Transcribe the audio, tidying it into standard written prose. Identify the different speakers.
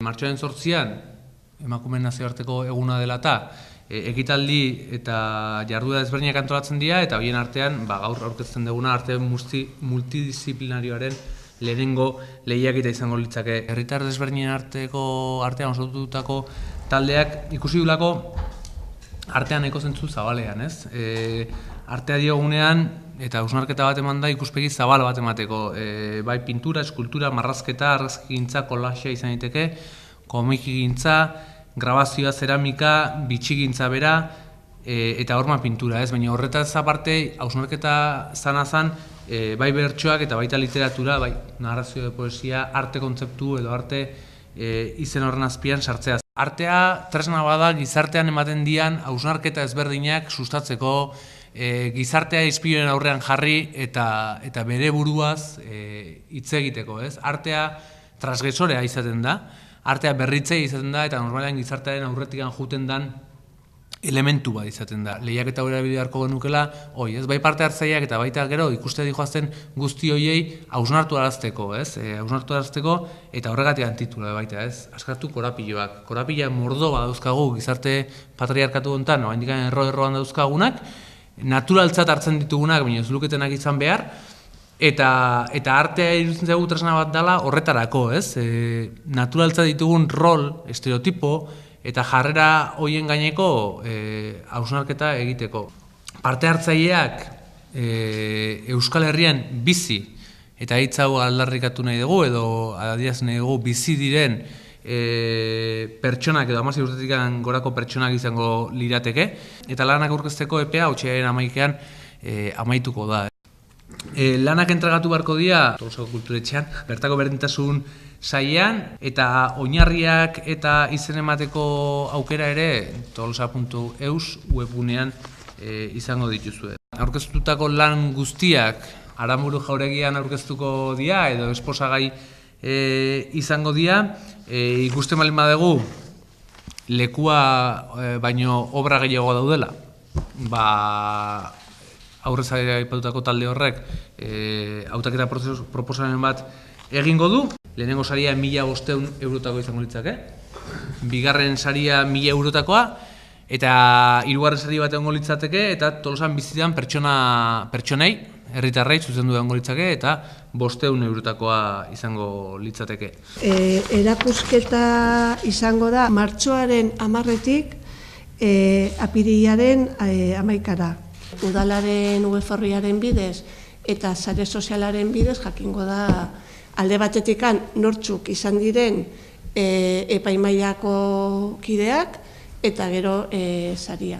Speaker 1: Martxoaren 8an, emakumeen nazioarteko eguna dela eta ekitaldi eta jarduera ezberdinak antolatzen dira, eta horien artean gaur aurkezten duguna arte multidisciplinarioaren lehenengo lehiaketa izango litzake. Herritar desberdinen artean osatutako taldeak ikusi dulako artean nahiko zentzu zabalean, ez? Artea diogunean eta hausnarketa bat eman da ikuspegi zabal bat emateko. Bai pintura, eskultura, marrazketa, argazkigintza, kolaxea izan daiteke, komikigintza, grabazioa, zeramika, bitxigintza bera, eta horma pintura, ez? Baina horretaz aparte, hausnarketa zan, bai bertsoak eta baita literatura, bai narrazio de poesia, arte kontzeptu edo arte izen horren azpian sartzea. Artea tresna bada gizartean ematen dian hausnarketa ezberdinak sustatzeko, gizartea ispiloen aurrean jarri eta bere buruaz hitz egiteko, ez? Artea transgresorea izaten da, artea berritzea izaten da, eta normalean gizartearen aurretikan juten dan elementu bat izaten da. Lehiaketa hori bidearko genukela, ez? Bai parte hartzaileak eta baita gero ikuste dijoazten guzti horiei hausnartu arazteko, ez? Hausnartu arazteko eta horregatik antitula baita, ez? Askartu korapiloak. Korapila mordo bat dauzkagu gizarte patriarkatu honetan, oraindik erroan dauzkagunak, naturaltzat hartzen ditugunak, baina ez luketenak izan behar, eta artea iruditzen zaigu tresna bat dela horretarako, ez? Naturaltzat ditugun rol, estereotipo, eta jarrera horien gaineko hausnarketa egiteko. Parte hartzaileak Euskal Herrian bizi, eta hitz hau aldarrikatu nahi dugu, edo adierazten nahi dugu bizi diren pertsonak edo 16 urtetik gorako pertsonak izango lirateke, eta lanak aurkezteko epea otsailaren 11an amaituko da. Lanak entregatu beharko dira Tolosako Kulturetxean, bertako berdintasun sailean, eta oinarriak eta izen emateko aukera ere tolosa.eus webgunean izango dituzue. Aurkeztutako lan guztiak Aranburu Jauregian aurkeztuko dira edo esposagai izango dira. Ikusten baldin badugu lekua baino obra gehiago daudela, aurrez aipatutako talde horrek hautaketa proposamen bat egingo du. Lehenengo saria 1.500 eurotako izango litzake, bigarren saria 1.000 eurotakoa, eta hirugarren sari bat egongo litzateke, eta Tolosan bizitan pertsonei, herritarrei zuzendu egongo litzake, eta 500 eurotakoa izango litzateke.
Speaker 2: Erakusketa izango da martxoaren 10-etik apirilaren 11-ara. Udalaren web-orriaren bidez eta sare sozialaren bidez jakingo da alde batetikan nortzuk izan diren epaimahaiako kideak eta gero saria.